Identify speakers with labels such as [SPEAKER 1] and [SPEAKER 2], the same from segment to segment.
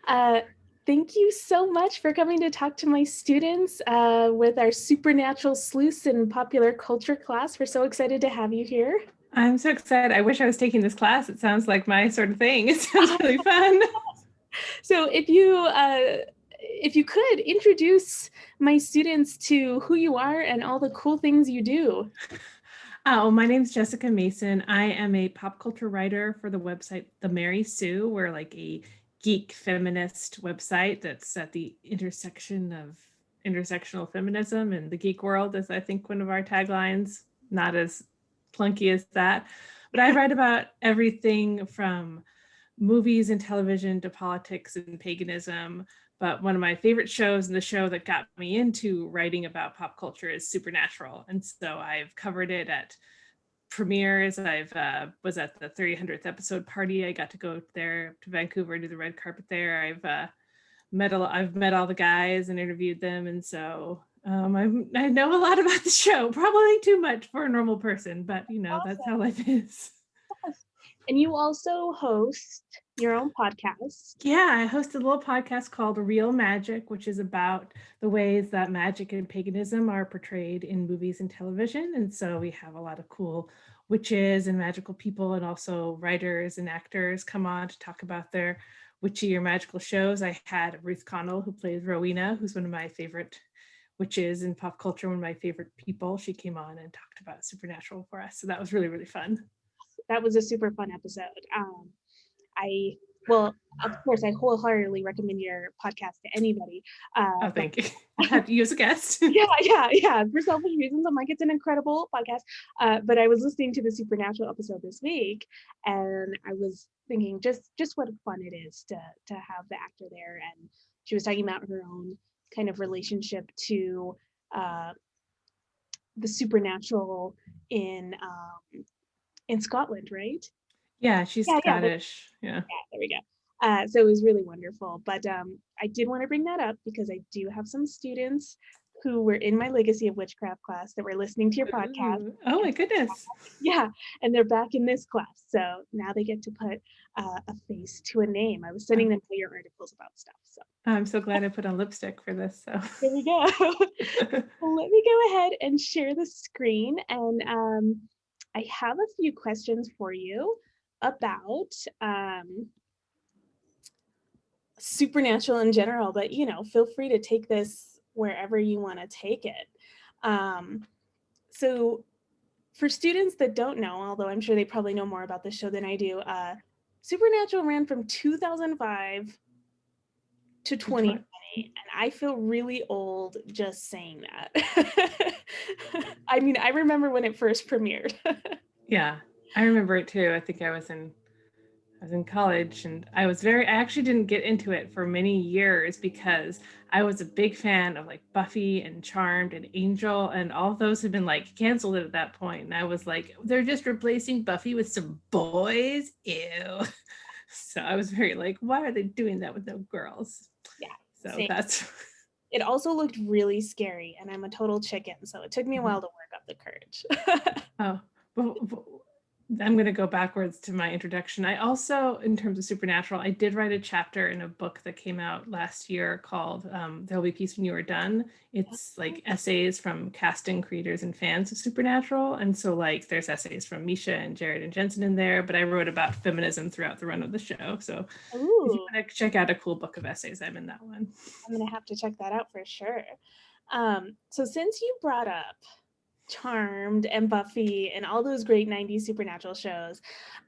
[SPEAKER 1] Uh, Thank you so much for coming to talk to my students with our Supernatural Sleuths in Popular Culture class. We're so excited to have you here.
[SPEAKER 2] I'm so excited. I wish I was taking this class. It sounds like my sort of thing. It sounds really fun.
[SPEAKER 1] So if you could introduce my students to who you are and all the cool things you do.
[SPEAKER 2] Oh, my name's Jessica Mason. I am a pop culture writer for the website The Mary Sue. We're like a geek feminist website that's at the intersection of intersectional feminism and the geek world, is I think one of our taglines. Not as clunky as that. But I write about everything from movies and television to politics and paganism. But one of my favorite shows and the show that got me into writing about pop culture is Supernatural. And so I've covered it at premieres. I've was at the 300th episode party. I got to go there to Vancouver, do the red carpet there. I've met all the guys and interviewed them. And so I know a lot about the show, probably too much for a normal person, but that's how life is.
[SPEAKER 1] And you also host your own podcast.
[SPEAKER 2] Yeah, I host a little podcast called Real Magic, which is about the ways that magic and paganism are portrayed in movies and television. And so we have a lot of cool witches and magical people, and also writers and actors come on to talk about their witchy or magical shows. I had Ruth Connell, who plays Rowena, who's one of my favorite witches in pop culture, one of my favorite people. She came on and talked about Supernatural for us. So that was really, really fun.
[SPEAKER 1] That was a super fun episode. I well, of course, I wholeheartedly recommend your podcast to anybody.
[SPEAKER 2] Oh, thank you. I had you as a guest.
[SPEAKER 1] Yeah. For selfish reasons, I'm like, it's an incredible podcast. But I was listening to the Supernatural episode this week, and I was thinking just what fun it is to have the actor there, and she was talking about her own kind of relationship to uh, the supernatural in Scotland, right?
[SPEAKER 2] Yeah, she's
[SPEAKER 1] Yeah,
[SPEAKER 2] Scottish. Yeah.
[SPEAKER 1] there we go. So it was really wonderful. But I did want to bring that up because I do have some students who were in my Legacy of Witchcraft class that were listening to your podcast.
[SPEAKER 2] Ooh. Oh my goodness.
[SPEAKER 1] Yeah, and they're back in this class. So now they get to put a face to a name. I was sending them all your articles about stuff. So
[SPEAKER 2] I'm so glad I put on lipstick for this. So
[SPEAKER 1] there we go. Well, let me go ahead and share the screen. And I have a few questions for you about supernatural in general, but feel free to take this wherever you want to take it. So for students that don't know, although I'm sure they probably know more about this show than I do, Supernatural ran from 2005 to 2020, and I feel really old just saying that. I mean, I remember when it first premiered.
[SPEAKER 2] Yeah, I remember it too. I think I was in college, and I actually didn't get into it for many years because I was a big fan of like Buffy and Charmed and Angel, and all of those had been like canceled at that point. And I was like, they're just replacing Buffy with some boys. Ew. So I was very like, why are they doing that with no girls?
[SPEAKER 1] Yeah.
[SPEAKER 2] So
[SPEAKER 1] Same.
[SPEAKER 2] that's
[SPEAKER 1] It also looked really scary, and I'm a total chicken, so it took me a while to work up the courage.
[SPEAKER 2] Oh, but I'm going to go backwards to my introduction. I also, in terms of Supernatural, I did write a chapter in a book that came out last year called There'll Be Peace When You Are Done. It's like essays from casting, creators, and fans of Supernatural. And so like there's essays from Misha and Jared and Jensen in there, but I wrote about feminism throughout the run of the show. So if you want to check out a cool book of essays, I'm in that one.
[SPEAKER 1] I'm going to have to check that out for sure. So since you brought up Charmed and Buffy and all those great 90s supernatural shows,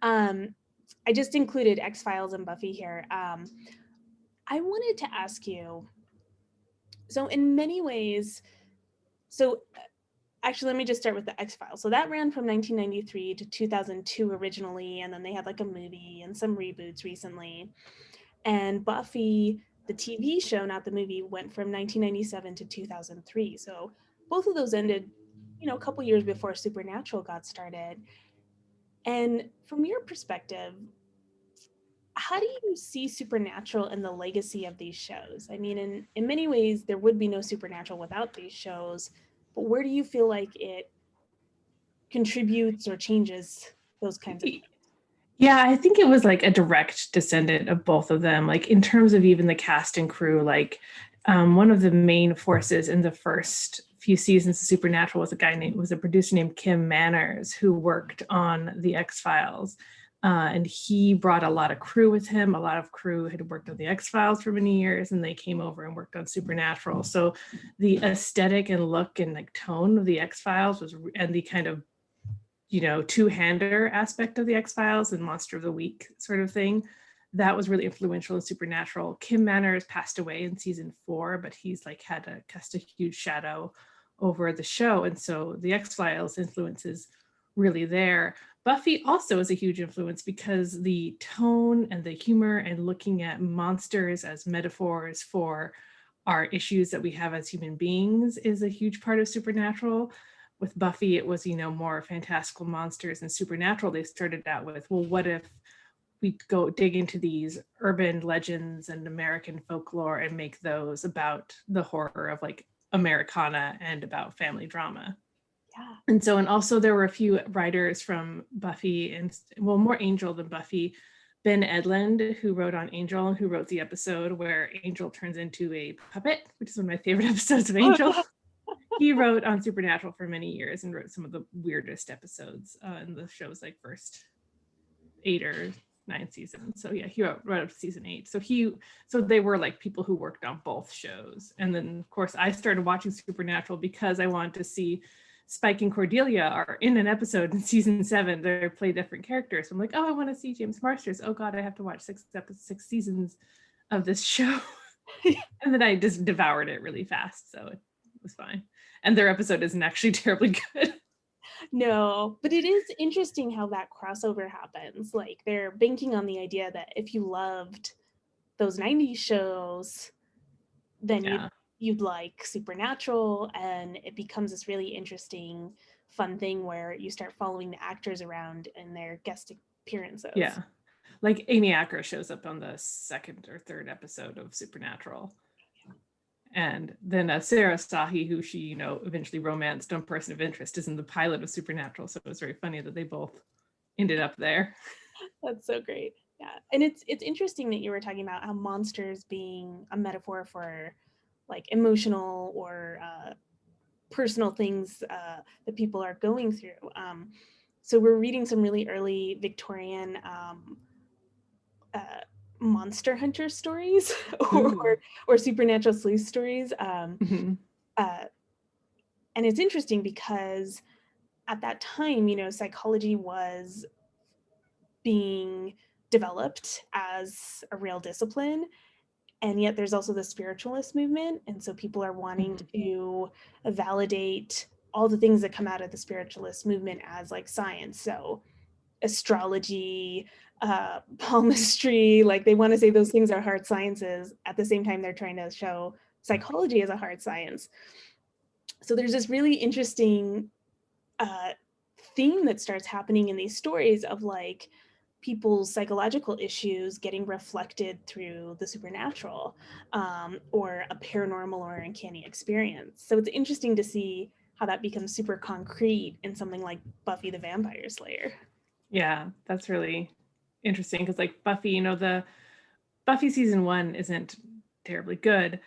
[SPEAKER 1] I just included X-Files and Buffy here. I wanted to ask you, so in many ways, actually let me just start with the X-Files. So that ran from 1993 to 2002 originally, and then they had like a movie and some reboots recently. And Buffy, the TV show, not the movie, went from 1997 to 2003. So both of those ended, a couple years before Supernatural got started. And from your perspective, how do you see Supernatural and the legacy of these shows? I mean, in many ways, there would be no Supernatural without these shows, but where do you feel like it contributes or changes those kinds of things?
[SPEAKER 2] Yeah, I think it was like a direct descendant of both of them. Like in terms of even the cast and crew, like one of the main forces in the first few seasons of Supernatural was a producer named Kim Manners who worked on the X-Files. And he brought a lot of crew with him. A lot of crew had worked on the X-Files for many years, and they came over and worked on Supernatural. So the aesthetic and look and like tone of the X-Files and the kind of two-hander aspect of the X-Files and Monster of the Week sort of thing, that was really influential in Supernatural. Kim Manners passed away in season 4, but he's like had to cast a huge shadow over the show. And so the X-Files influence is really there. Buffy also is a huge influence because the tone and the humor and looking at monsters as metaphors for our issues that we have as human beings is a huge part of Supernatural. With Buffy, it was, more fantastical monsters, and Supernatural, they started out with, well, what if we go dig into these urban legends and American folklore and make those about the horror of like Americana and about family drama.
[SPEAKER 1] Yeah.
[SPEAKER 2] And also there were a few writers from Buffy and, well, more Angel than Buffy. Ben Edlund, who wrote on Angel and who wrote the episode where Angel turns into a puppet, which is one of my favorite episodes of Angel. He wrote on Supernatural for many years and wrote some of the weirdest episodes in the show's like first 8 or 9 seasons. So yeah, he wrote up to season 8. So they were like people who worked on both shows. And then of course I started watching Supernatural because I wanted to see Spike and Cordelia are in an episode in season 7. They play different characters. So I'm like, oh, I want to see James Marsters. Oh God, I have to watch 6 seasons of this show. And then I just devoured it really fast. So it was fine. And their episode isn't actually terribly good.
[SPEAKER 1] No, but it is interesting how that crossover happens. Like they're banking on the idea that if you loved those 90s shows, then you'd like Supernatural, and it becomes this really interesting, fun thing where you start following the actors around in their guest appearances.
[SPEAKER 2] Yeah. Like Amy Acker shows up on the 2nd or 3rd episode of Supernatural. And then Sarah Sahi, who she, eventually romanced on Person of Interest, is in the pilot of Supernatural. So it was very funny that they both ended up there.
[SPEAKER 1] That's so great. Yeah. And it's interesting that you were talking about how monsters being a metaphor for like emotional or personal things that people are going through. So we're reading some really early Victorian monster hunter stories or supernatural sleuth stories. And it's interesting because at that time, psychology was being developed as a real discipline. And yet there's also the spiritualist movement. And so people are wanting to validate all the things that come out of the spiritualist movement as like science. So astrology, palmistry, like they want to say those things are hard sciences. At the same time, they're trying to show psychology as a hard science. So there's this really interesting theme that starts happening in these stories of like people's psychological issues getting reflected through the supernatural or a paranormal or uncanny experience. So it's interesting to see how that becomes super concrete in something like Buffy the Vampire Slayer.
[SPEAKER 2] Yeah, that's really interesting because like Buffy, the Buffy season 1 isn't terribly good,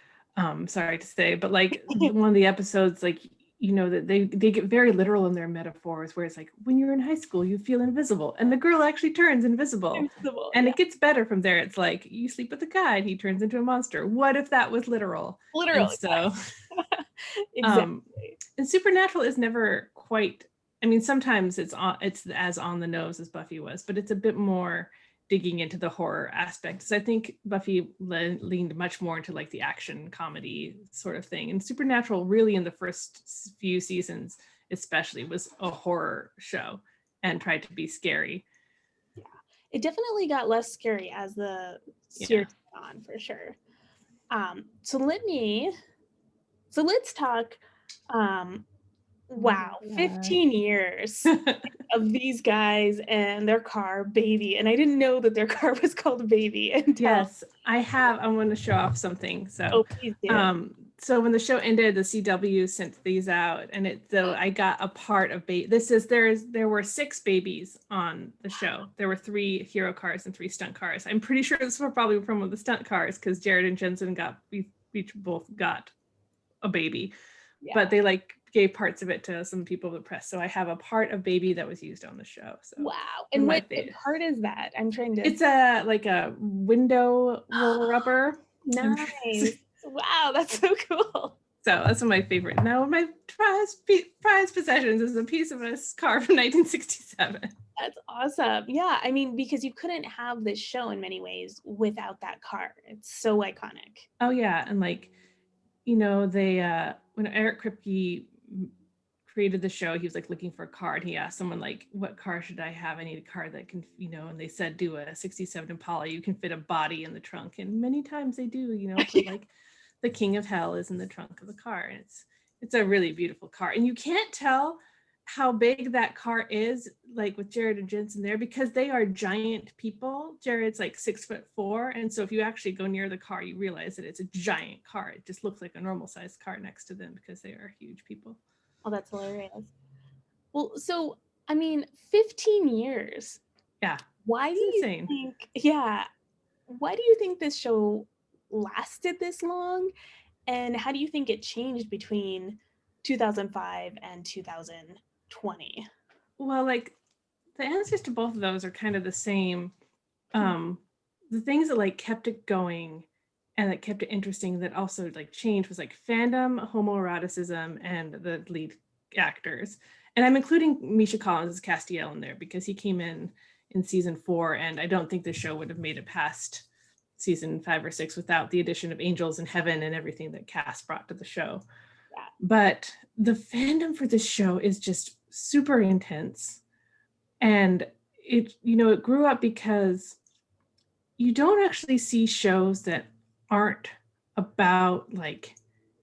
[SPEAKER 2] sorry to say, but like one of the episodes, like that they get very literal in their metaphors, where it's like when you're in high school you feel invisible and the girl actually turns invisible and it gets better from there. It's like you sleep with a guy and he turns into a monster. What if that was literal? And so
[SPEAKER 1] exactly.
[SPEAKER 2] And Supernatural is never quite, I mean, sometimes it's as on the nose as Buffy was, but it's a bit more digging into the horror aspects. I think Buffy leaned much more into like the action comedy sort of thing. And Supernatural really in the first few seasons especially was a horror show and tried to be scary.
[SPEAKER 1] Yeah, it definitely got less scary as the series went on, for sure. So let's talk. Wow, 15 years of these guys and their car, Baby. And I didn't know that their car was called Baby until...
[SPEAKER 2] Yes, I want to show off something. So
[SPEAKER 1] please do.
[SPEAKER 2] so when the show ended, the CW sent these out, and I got a part of there were 6 babies on the show. There were 3 hero cars and 3 stunt cars. I'm pretty sure this was probably from one of the stunt cars because Jared and Jensen we both got a baby, but they like gave parts of it to some people of the press. So I have a part of baby that was used on the show. So
[SPEAKER 1] wow. And what part is that? I'm trying to.
[SPEAKER 2] It's a window roller rubber.
[SPEAKER 1] Nice. Wow, that's so cool.
[SPEAKER 2] So that's one of my favorite. Now my prized possessions is a piece of a car from 1967.
[SPEAKER 1] That's awesome. Yeah, I mean, because you couldn't have this show in many ways without that car. It's so iconic.
[SPEAKER 2] Oh yeah, and like, you know, they when Eric Kripke created the show, he was like looking for a car, and he asked someone like, what car should I have? I need a car that can, you know, and they said do a 67 Impala. You can fit a body in the trunk, and many times they do, you know, but like the King of Hell is in the trunk of the car, and it's a really beautiful car, and you can't tell how big that car is, like with Jared and Jensen there, because they are giant people. Jared's like 6'4", and so if you actually go near the car, you realize that it's a giant car. It just looks like a normal sized car next to them because they are huge people.
[SPEAKER 1] Oh, that's hilarious. Well, so I mean, 15 years.
[SPEAKER 2] Yeah.
[SPEAKER 1] Why do you think? Yeah. Why do you think this show lasted this long? And how do you think it changed between 2005 and 2020?
[SPEAKER 2] Well, like the answers to both of those are kind of the same. The things that like kept it going and that kept it interesting that also like changed was like fandom, homoeroticism, and the lead actors. And I'm including Misha Collins as Castiel in there because he came in season 4, and I don't think the show would have made it past season 5 or 6 without the addition of Angels in Heaven and everything that Cass brought to the show. Yeah. But the fandom for this show is just super intense. And it, you know, it grew up because you don't actually see shows that aren't about like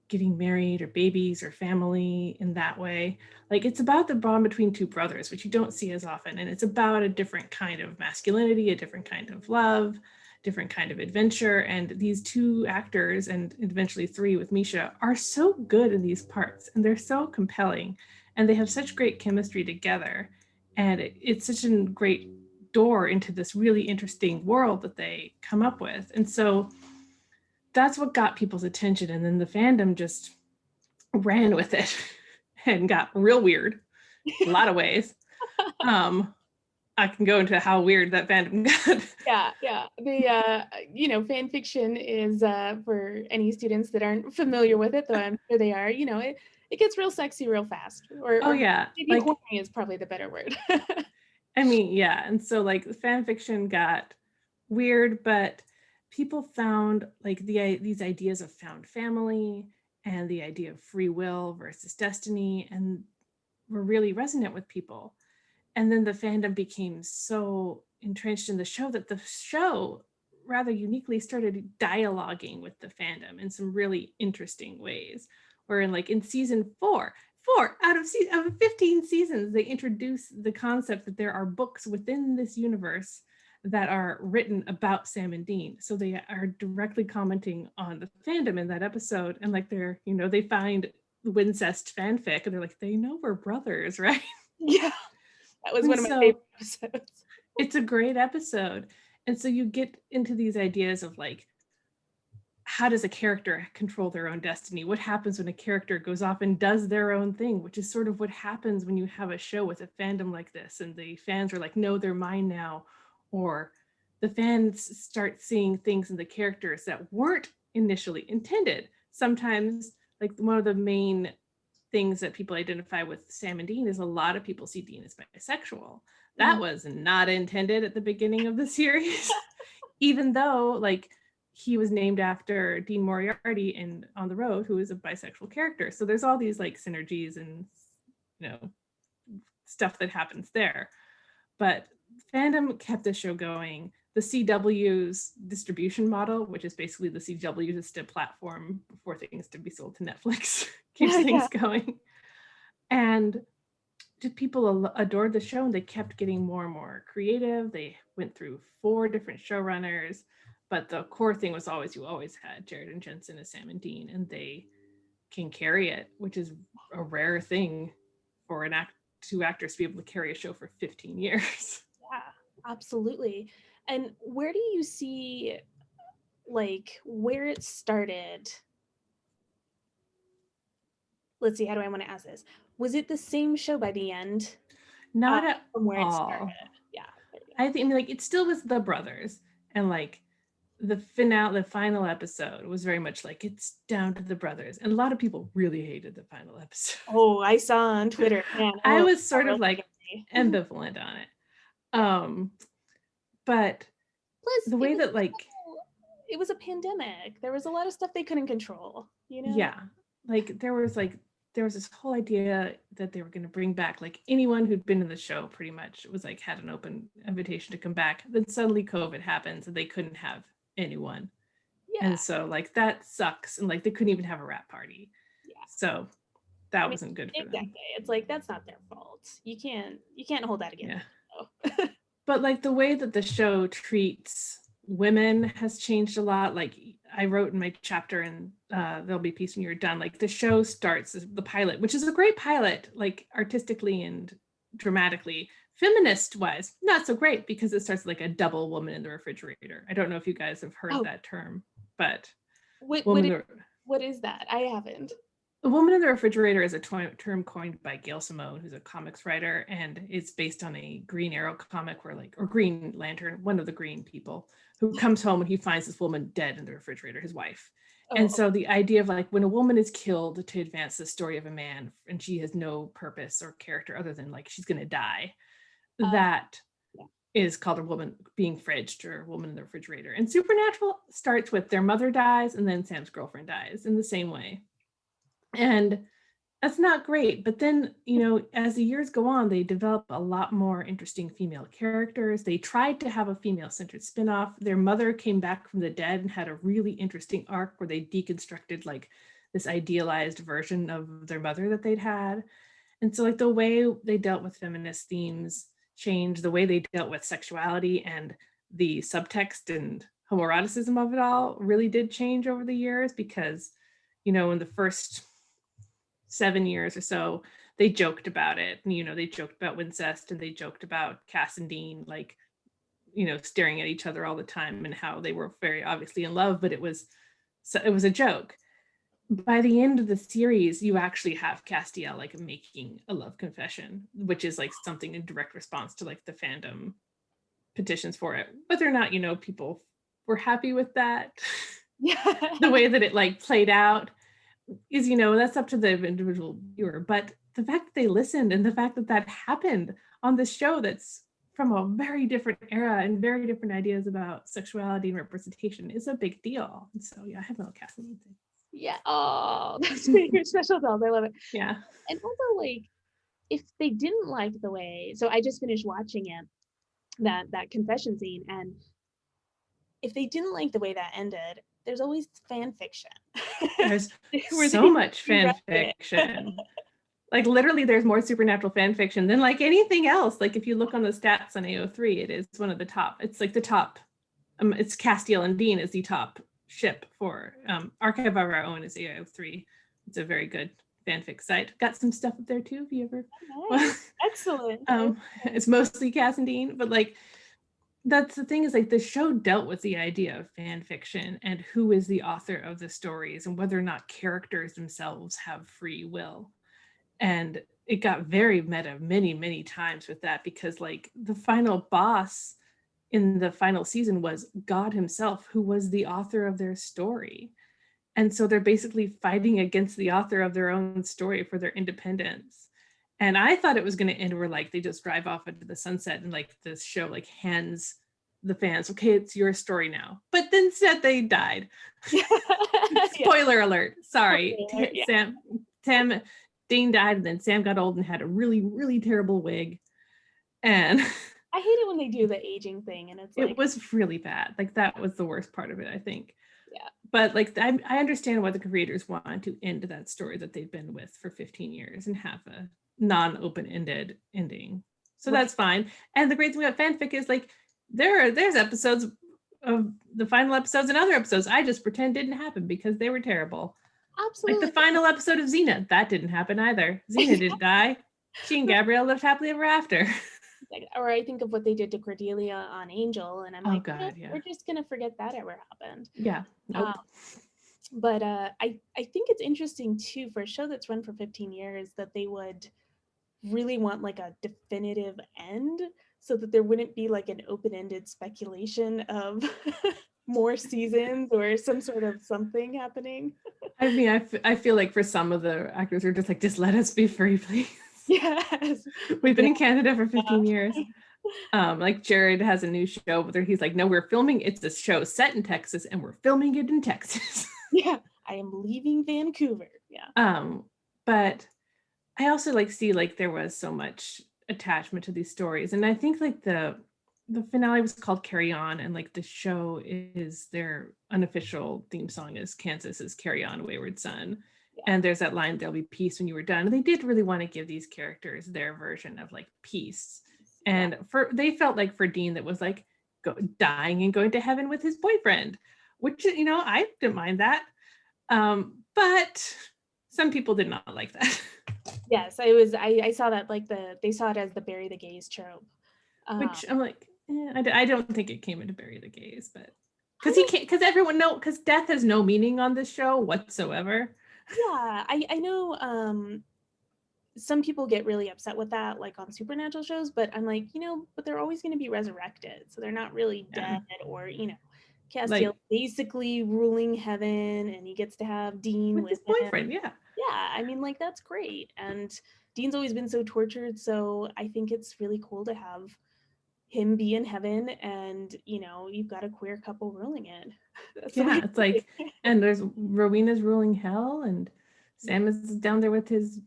[SPEAKER 2] getting married or babies or family in that way. Like it's about the bond between 2 brothers, which you don't see as often. And it's about a different kind of masculinity, a different kind of love, different kind of adventure. And these 2 actors, and eventually 3 with Misha, are so good in these parts, and they're so compelling, and they have such great chemistry together. And it's such a great door into this really interesting world that they come up with. And so that's what got people's attention. And then the fandom just ran with it and got real weird in a lot of ways. I can go into how weird that fandom got.
[SPEAKER 1] Yeah. The you know, fan fiction is for any students that aren't familiar with it, though I'm sure they are, you know, it gets real sexy real fast. Or
[SPEAKER 2] yeah,
[SPEAKER 1] maybe like, horny is probably the better word.
[SPEAKER 2] I mean, yeah. And so like the fan fiction got weird, but people found like these ideas of found family and the idea of free will versus destiny, and were really resonant with people. And then the fandom became so entrenched in the show that the show rather uniquely started dialoguing with the fandom in some really interesting ways. Where in season 4 out of 15 seasons, they introduce the concept that there are books within this universe that are written about Sam and Dean. So they are directly commenting on the fandom in that episode. And like they're, you know, they find Wincest fanfic and they're like, they know we're brothers, right?
[SPEAKER 1] Yeah. That was one of my favorite episodes.
[SPEAKER 2] It's a great episode. And so you get into these ideas of like, how does a character control their own destiny? What happens when a character goes off and does their own thing, which is sort of what happens when you have a show with a fandom like this and the fans are like, no, they're mine now. Or the fans start seeing things in the characters that weren't initially intended. Sometimes, like one of the main things that people identify with Sam and Dean is a lot of people see Dean as bisexual. That was not intended at the beginning of the series, even though like he was named after Dean Moriarty in On the Road, who is a bisexual character. So there's all these like synergies and, you know, stuff that happens there. But fandom kept the show going. The CW's distribution model, which is basically the CW just a platform for things to be sold to Netflix, keeps things going. And just people adored the show, and they kept getting more and more creative. They went through 4 different showrunners, but the core thing was always, you always had Jared and Jensen as Sam and Dean, and they can carry it, which is a rare thing for two actors to be able to carry a show for 15 years.
[SPEAKER 1] Yeah, absolutely. And where do you see like where it started? Let's see, how do I want to ask this? Was it the same show by the end?
[SPEAKER 2] Not at
[SPEAKER 1] From where it
[SPEAKER 2] all.
[SPEAKER 1] started. Yeah.
[SPEAKER 2] I think like it still was the brothers, and like the final episode was very much like it's down to the brothers, and a lot of people really hated the final episode.
[SPEAKER 1] Oh, I saw on Twitter. Man,
[SPEAKER 2] I was sort of like ambivalent on it. But
[SPEAKER 1] plus
[SPEAKER 2] the way that like
[SPEAKER 1] it was a pandemic. There was a lot of stuff they couldn't control, you know?
[SPEAKER 2] Yeah. Like there was this whole idea that they were going to bring back like anyone who'd been in the show pretty much was like had an open invitation to come back. Then suddenly COVID happens and they couldn't have anyone. Yeah. And so like that sucks. And like they couldn't even have a wrap party. Yeah. So that wasn't good for them.
[SPEAKER 1] It's like that's not their fault. You can't hold that against
[SPEAKER 2] them. But like the way that the show treats women has changed a lot. Like I wrote in my chapter in There'll Be Peace When You're Done, like the show starts the pilot, which is a great pilot, like artistically and dramatically. Feminist wise, not so great because it starts like a double woman in the refrigerator. I don't know if you guys have heard that term, but
[SPEAKER 1] what is that? I haven't.
[SPEAKER 2] A woman in the refrigerator is a term coined by Gail Simone, who's a comics writer, and it's based on a Green Arrow comic or Green Lantern, one of the green people, who comes home and he finds this woman dead in the refrigerator, his wife. And so the idea of like when a woman is killed to advance the story of a man and she has no purpose or character other than like she's going to die, that is called a woman being fridged or a woman in the refrigerator. And Supernatural starts with their mother dies and then Sam's girlfriend dies in the same way. And that's not great. But then, as the years go on, they develop a lot more interesting female characters. They tried to have a female-centered spinoff. Their mother came back from the dead and had a really interesting arc where they deconstructed like this idealized version of their mother that they'd had. And so like the way they dealt with feminist themes changed, the way they dealt with sexuality and the subtext and homoeroticism of it all really did change over the years because, in the first 7 years or so, they joked about it. And, they joked about Wincest and they joked about Cass and Dean, like, staring at each other all the time and how they were very obviously in love, but it was a joke. By the end of the series, you actually have Castiel like making a love confession, which is like something in direct response to like the fandom petitions for it. Whether or not, people were happy with that, the way that it like played out is, that's up to the individual viewer. But the fact that they listened and the fact that that happened on this show that's from a very different era and very different ideas about sexuality and representation is a big deal. And so, I have no casting anything.
[SPEAKER 1] Yeah. Oh, that's your special dolls. I love it.
[SPEAKER 2] Yeah.
[SPEAKER 1] And also, like, if they didn't like the way, so I just finished watching it, that confession scene, and if they didn't like the way that ended, there's always fan fiction.
[SPEAKER 2] There's so much fan fiction. Like literally there's more Supernatural fan fiction than like anything else. Like if you look on the stats on AO3, it is one of the top. It's like the top. It's Castiel and Dean is the top ship for Archive of Our Own is AO3. It's a very good fanfic site. Got some stuff up there too if you ever.
[SPEAKER 1] Nice. Excellent.
[SPEAKER 2] It's mostly Cass and Dean, but like that's the thing is like the show dealt with the idea of fan fiction and who is the author of the stories and whether or not characters themselves have free will. And it got very meta many, many times with that because like the final boss in the final season was God himself, who was the author of their story. And so they're basically fighting against the author of their own story for their independence. And I thought it was going to end where like they just drive off into the sunset and like the show like hands the fans, okay, it's your story now. But then instead they died. Spoiler alert. Sorry. Sam, Dean died and then Sam got old and had a really, really terrible wig. And
[SPEAKER 1] I hate it when they do the aging thing and it's like,
[SPEAKER 2] it was really bad. Like that was the worst part of it, I think.
[SPEAKER 1] Yeah.
[SPEAKER 2] But like I understand why the creators want to end that story that they've been with for 15 years and have a non-open-ended ending. So that's fine. And the great thing about fanfic is like there's episodes of the final episodes and other episodes I just pretend didn't happen because they were terrible.
[SPEAKER 1] absolutely.
[SPEAKER 2] Like the final episode of Xena, that didn't happen either. Xena didn't die. She and Gabrielle lived happily ever after.
[SPEAKER 1] Or I think of what they did to Cordelia on Angel, and I'm
[SPEAKER 2] Oh
[SPEAKER 1] like,
[SPEAKER 2] God, yeah.
[SPEAKER 1] we're just gonna forget that ever happened.
[SPEAKER 2] Yeah,
[SPEAKER 1] Um,
[SPEAKER 2] nope.
[SPEAKER 1] but I think it's interesting too for a show that's run for 15 years that they would really want like a definitive end so that there wouldn't be like an open-ended speculation of more seasons or some sort of something happening.
[SPEAKER 2] I mean, I feel like for some of the actors are just let us be free, please.
[SPEAKER 1] Yes.
[SPEAKER 2] We've been in Canada for 15 years. Like Jared has a new show where he's like, no, we're filming, it's a show set in Texas and we're filming it in Texas.
[SPEAKER 1] Yeah, I am leaving Vancouver. Yeah.
[SPEAKER 2] But I also like see like there was so much attachment to these stories. And I think like the finale was called Carry On, and like the show is their unofficial theme song is Kansas's Carry On Wayward Son.
[SPEAKER 1] Yeah.
[SPEAKER 2] And there's that line, there'll be peace when you were done. And they did really want to give these characters their version of like peace. And they felt like for Dean that was like dying and going to heaven with his boyfriend, which, you know, I didn't mind that. But some people did not like that.
[SPEAKER 1] Yes, I saw that like they saw it as the bury the gays trope.
[SPEAKER 2] Which I'm like, I don't think it came into bury the gays, but because everyone know, because death has no meaning on this show whatsoever.
[SPEAKER 1] Yeah, I know some people get really upset with that, like on supernatural shows, but I'm like, but they're always going to be resurrected, so they're not really dead. Or Castiel
[SPEAKER 2] Like
[SPEAKER 1] basically ruling heaven, and he gets to have Dean
[SPEAKER 2] with his
[SPEAKER 1] him.
[SPEAKER 2] boyfriend. Yeah,
[SPEAKER 1] I mean, like, that's great. And Dean's always been so tortured, so I think it's really cool to have him be in heaven, and you've got a queer couple ruling it.
[SPEAKER 2] yeah, it's like, and there's Rowena's ruling hell, and Sam is down there with his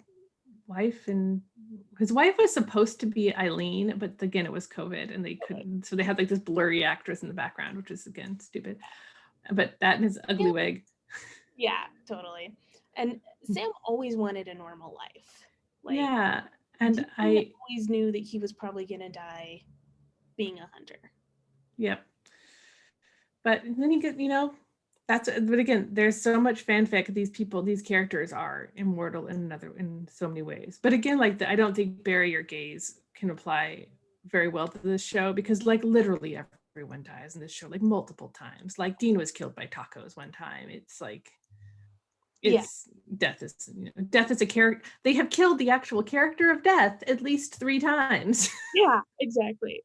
[SPEAKER 2] wife, and his wife was supposed to be Eileen, but again, it was COVID and they couldn't, so they had like this blurry actress in the background, which is again stupid. But that and his ugly wig.
[SPEAKER 1] Yeah, totally. And Sam always wanted a normal life. Like,
[SPEAKER 2] yeah, and
[SPEAKER 1] Dean
[SPEAKER 2] I
[SPEAKER 1] always knew that he was probably gonna die being a hunter.
[SPEAKER 2] Yep. But then you get, but again, there's so much fanfic. These characters are immortal in so many ways. But again, like I don't think bury or gaze can apply very well to this show, because like literally everyone dies in this show like multiple times. Like Dean was killed by tacos one time. It's like death is a character. They have killed the actual character of death at least 3 times.
[SPEAKER 1] Yeah, exactly.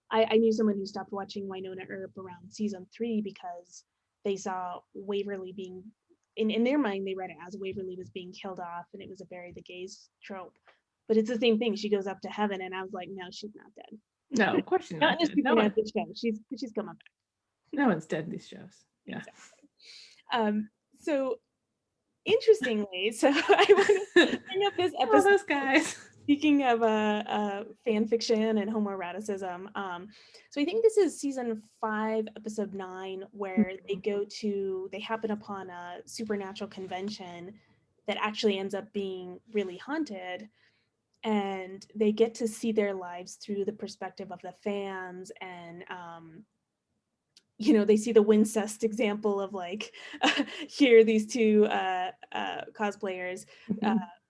[SPEAKER 1] I knew someone who stopped watching Winona Earp around season 3 because they saw Waverly being, in their mind, they read it as Waverly was being killed off, and it was a bury the gays trope. But it's the same thing. She goes up to heaven, and I was like, no, she's not dead.
[SPEAKER 2] No, of course she's not dead.
[SPEAKER 1] She's coming back.
[SPEAKER 2] No one's dead in these shows. Yeah.
[SPEAKER 1] Exactly. So interestingly, so I want to bring up this episode.
[SPEAKER 2] Those guys.
[SPEAKER 1] Speaking of fan fiction and homoeroticism, so I think this is season 5, episode 9, where they happen upon a supernatural convention that actually ends up being really haunted, and they get to see their lives through the perspective of the fans, and they see the Wincest example of like here these two cosplayers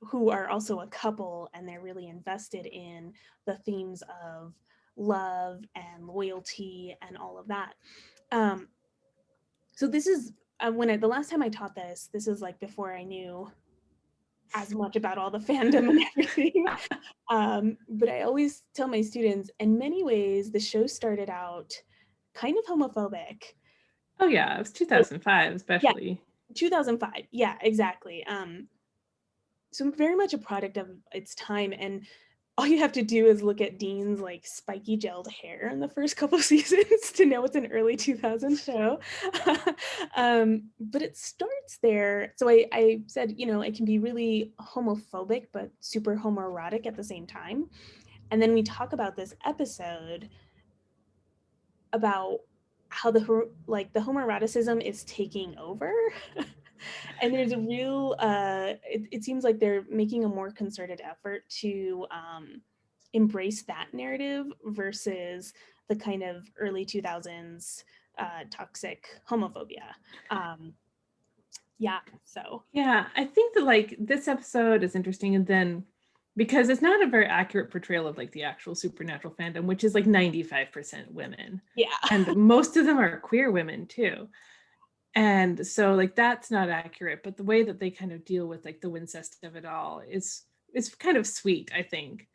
[SPEAKER 1] who are also a couple, and they're really invested in the themes of love and loyalty and all of that. So this is the last time I taught this is like before I knew as much about all the fandom and everything. But I always tell my students, in many ways, the show started out kind of homophobic.
[SPEAKER 2] Oh yeah, it was 2005 especially.
[SPEAKER 1] Yeah, 2005. Yeah, exactly. So very much a product of its time, and all you have to do is look at Dean's like spiky gelled hair in the first couple seasons to know it's an early 2000s show. But it starts there. So I said, it can be really homophobic, but super homoerotic at the same time. And then we talk about this episode about how the homoeroticism is taking over. And there's a real it seems like they're making a more concerted effort to embrace that narrative versus the kind of early 2000s toxic homophobia. Yeah, so
[SPEAKER 2] Yeah, I think that like this episode is interesting, and then because it's not a very accurate portrayal of like the actual supernatural fandom, which is like 95% women.
[SPEAKER 1] yeah.
[SPEAKER 2] And most of them are queer women too. And so like that's not accurate, but the way that they kind of deal with like the Wincest of it all is kind of sweet, I think.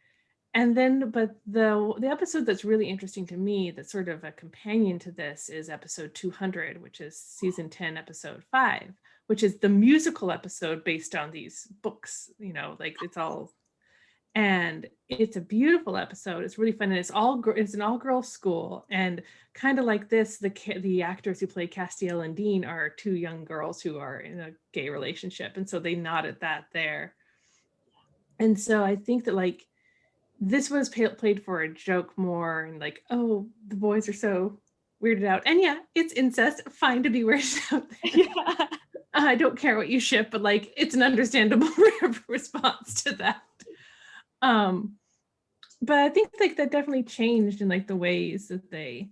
[SPEAKER 2] And then but the episode that's really interesting to me that's sort of a companion to this is episode 200, which is season 10 episode 5, which is the musical episode based on these books, you know, like it's all, and it's a beautiful episode. It's really fun, and it's an all-girls school, and kind of like this, the actors who play Castiel and Dean are two young girls who are in a gay relationship, and so they nod at that there. And so I think that like this was played for a joke more, and like, oh, the boys are so weirded out, and yeah, it's incest, fine to be weirded out there.
[SPEAKER 1] Yeah.
[SPEAKER 2] I don't care what you ship, but like it's an understandable response to that. um but I think like that definitely changed in like the ways that they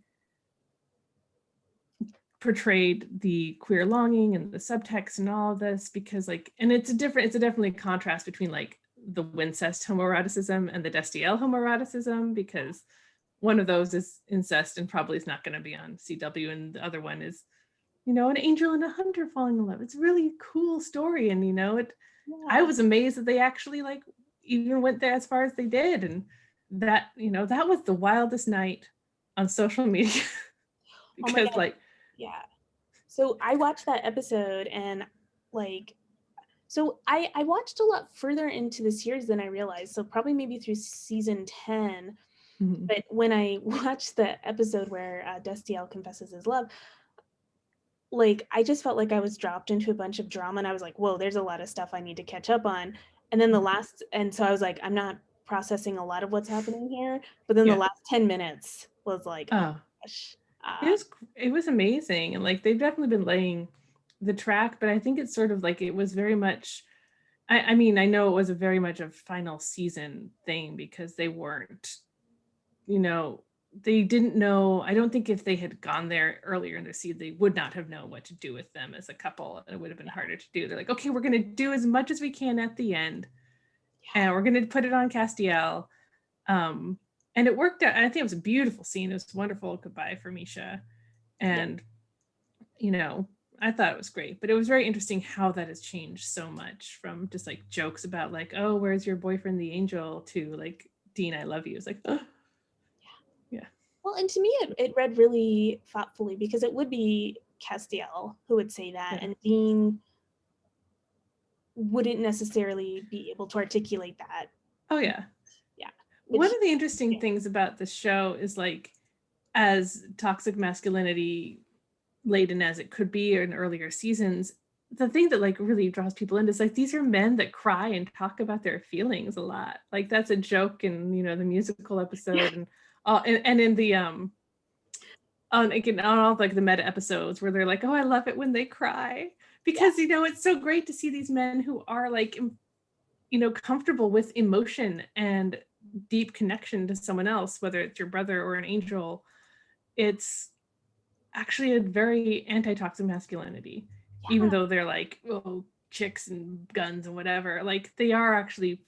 [SPEAKER 2] portrayed the queer longing and the subtext and all of this, because like, and it's a definitely contrast between like the Wincest homoeroticism and the Destiel homoeroticism, because one of those is incest and probably is not going to be on CW, and the other one is, you know, an angel and a hunter falling in love. It's a really cool story, and you know, I
[SPEAKER 1] Yeah.
[SPEAKER 2] was amazed that they actually like even went there as far as they did, and that, you know, that was the wildest night on social media.
[SPEAKER 1] Oh my
[SPEAKER 2] Because
[SPEAKER 1] God.
[SPEAKER 2] like,
[SPEAKER 1] Yeah. So I watched that episode and like so I watched a lot further into the series than I realized. So probably maybe through season 10.
[SPEAKER 2] mhm,
[SPEAKER 1] But when I watched the episode where Destiel confesses his love, like I just felt like I was dropped into a bunch of drama and I was like, whoa, there's a lot of stuff I need to catch up on. And then so I was like, I'm not processing a lot of what's happening here. But then the
[SPEAKER 2] yeah,
[SPEAKER 1] last 10 minutes was like, oh
[SPEAKER 2] oh,
[SPEAKER 1] my gosh.
[SPEAKER 2] it was it was amazing, and like they've definitely been laying the track, but I think it's sort of like it was very much, I mean, I know it was a very much a final season thing because they weren't, you know, they didn't know. I don't think if they had gone there earlier in the season, they would not have known what to do with them as a couple. And it would have been harder to do. They're like, okay, we're going to do as much as we can at the end,
[SPEAKER 1] Yeah.
[SPEAKER 2] and we're going to put it on Castiel. Um, and it worked out. I think it was a beautiful scene. It was wonderful goodbye for Misha.
[SPEAKER 1] Yeah.
[SPEAKER 2] And, you know, I thought it was great, but it was very interesting how that has changed so much from just like jokes about like, oh, where's your boyfriend, the angel, to like, Dean, I love you. It's like, oh, yeah.
[SPEAKER 1] Well, and to me, it read really thoughtfully because it would be Castiel who would say that,
[SPEAKER 2] Yeah.
[SPEAKER 1] and Dean wouldn't necessarily be able to articulate that.
[SPEAKER 2] Oh, yeah.
[SPEAKER 1] Yeah.
[SPEAKER 2] One
[SPEAKER 1] Which,
[SPEAKER 2] of the interesting
[SPEAKER 1] yeah.
[SPEAKER 2] things about the show is like, as toxic masculinity laden as it could be in earlier seasons, the thing that like really draws people in is like these are men that cry and talk about their feelings a lot. Like that's a joke in, you know, the musical episode, and and in the on again on all like the meta episodes where they're like, oh, I love it when they cry,
[SPEAKER 1] Yeah.
[SPEAKER 2] because you know it's so great to see these men who are like, you know, comfortable with emotion and deep connection to someone else, whether it's your brother or an angel. It's actually a very anti-toxic masculinity, even
[SPEAKER 1] Yeah.
[SPEAKER 2] though they're like, oh, chicks and guns and whatever. Like they are actually,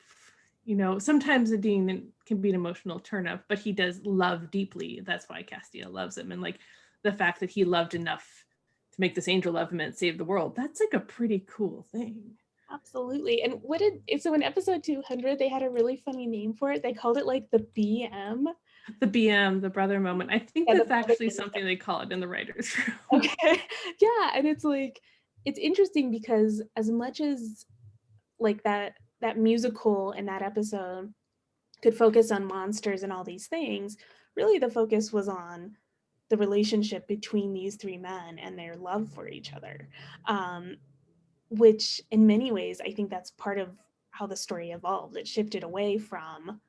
[SPEAKER 2] you know, sometimes the Dean can be an emotional turn up, but he does love deeply. That's why Castiel loves him. And like the fact that he loved enough to make this angel love him and save the world, that's like a pretty cool thing.
[SPEAKER 1] Absolutely. And so in episode 200, they had a really funny name for it. They called it like the BM.
[SPEAKER 2] The BM, the brother moment, I think
[SPEAKER 1] Yeah, the
[SPEAKER 2] that's
[SPEAKER 1] brother
[SPEAKER 2] actually
[SPEAKER 1] moment.
[SPEAKER 2] something they call it in the writers' room.
[SPEAKER 1] Okay. Yeah. And it's like, it's interesting because as much as like that musical in that episode could focus on monsters and all these things, really the focus was on the relationship between these three men and their love for each other. Um, which in many ways, I think that's part of how the story evolved. It shifted away from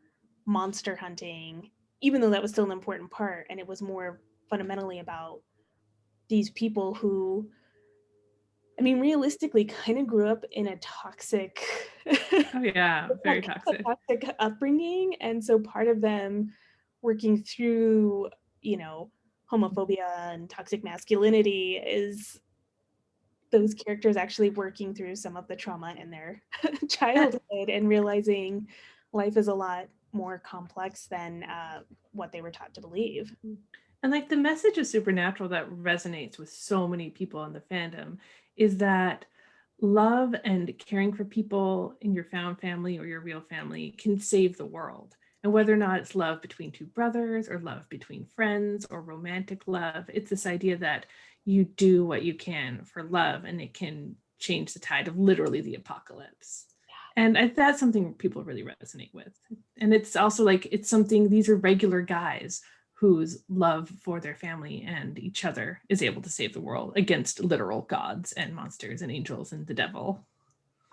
[SPEAKER 1] monster hunting, even though that was still an important part, and it was more fundamentally about these people who, I mean, realistically, kind of grew up in a toxic,
[SPEAKER 2] Oh yeah, very
[SPEAKER 1] a
[SPEAKER 2] toxic.
[SPEAKER 1] toxic upbringing, and so part of them working through, you know, homophobia and toxic masculinity is those characters actually working through some of the trauma in their childhood and realizing life is a lot more complex than what they were taught to believe.
[SPEAKER 2] And like the message of Supernatural that resonates with so many people in the fandom is that love and caring for people in your found family or your real family can save the world. And whether or not it's love between two brothers or love between friends or romantic love, it's this idea that you do what you can for love and it can change the tide of literally the apocalypse. And that's something people really resonate with. And it's also like, it's something, these are regular guys whose love for their family and each other is able to save the world against literal gods and monsters and angels and the devil.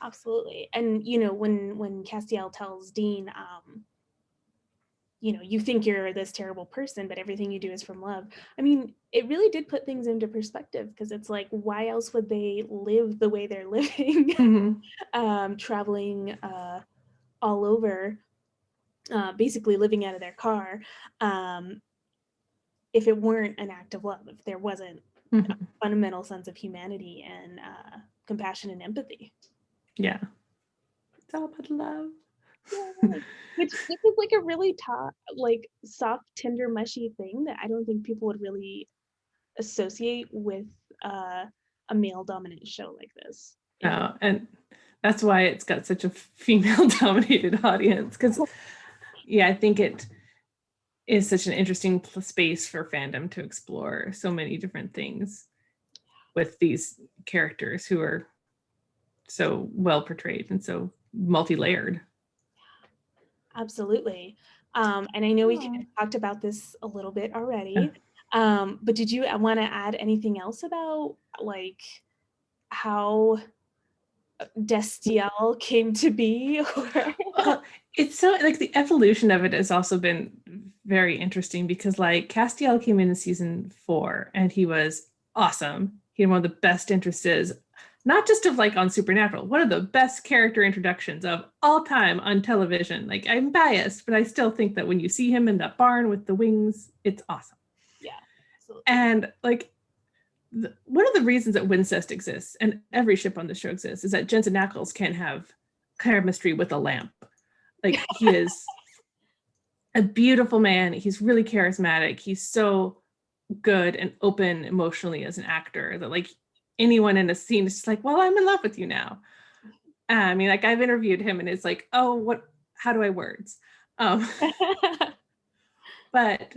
[SPEAKER 1] Absolutely. And when Castiel tells Dean, you think you're this terrible person, but everything you do is from love. I mean, it really did put things into perspective, because it's like, why else would they live the way they're living?
[SPEAKER 2] Mm-hmm.
[SPEAKER 1] Traveling all over, basically living out of their car, if it weren't an act of love, if there wasn't a fundamental sense of humanity and compassion and empathy.
[SPEAKER 2] Yeah. It's all about love.
[SPEAKER 1] Yeah, which is like a really soft, tender, mushy thing that I don't think people would really associate with a male dominant show like this.
[SPEAKER 2] Oh, and that's why it's got such a female dominated audience, because yeah, I think it is such an interesting space for fandom to explore so many different things with these characters who are so well portrayed and so multi-layered.
[SPEAKER 1] Absolutely. And I know we kind of talked about this a little bit already, but did you want to add anything else about like how Destiel came to be?
[SPEAKER 2] Well, it's so like the evolution of it has also been very interesting, because like Castiel came in season 4 and he was awesome. He had one of the best entrances, not just of like on Supernatural, one of the best character introductions of all time on television. Like, I'm biased, but I still think that when you see him in that barn with the wings, it's awesome.
[SPEAKER 1] Yeah, absolutely.
[SPEAKER 2] And like one of the reasons that Wincest exists and every ship on the show exists is that Jensen Ackles can't have chemistry with a lamp. Like, he is a beautiful man. He's really charismatic. He's so good and open emotionally as an actor that like anyone in a scene is just like, well, I'm in love with you now. I mean, like, I've interviewed him and it's like, oh, how do I words? But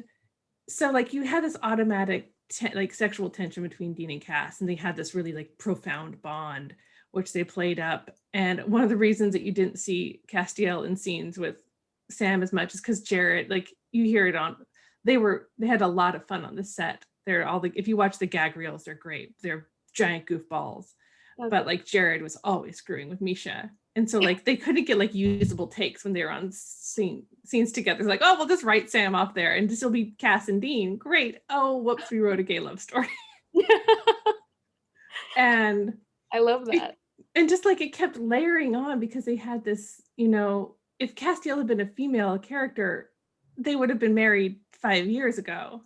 [SPEAKER 2] so like you had this automatic like sexual tension between Dean and Cass, and they had this really like profound bond which they played up. And one of the reasons that you didn't see Castiel in scenes with Sam as much is because Jared, like, you hear it on, they had a lot of fun on the set. They're all if you watch the gag reels, they're great. They're giant goofballs. Okay. But like Jared was always screwing with Misha. And so like they couldn't get like usable takes when they were on scenes together. It's like, oh, we'll just write Sam off there and this will be Cass and Dean. Great. Oh, whoops, we wrote a gay love story. And
[SPEAKER 1] I love that.
[SPEAKER 2] And just like it kept layering on, because they had this, if Castiel had been a female character, they would have been married 5 years ago.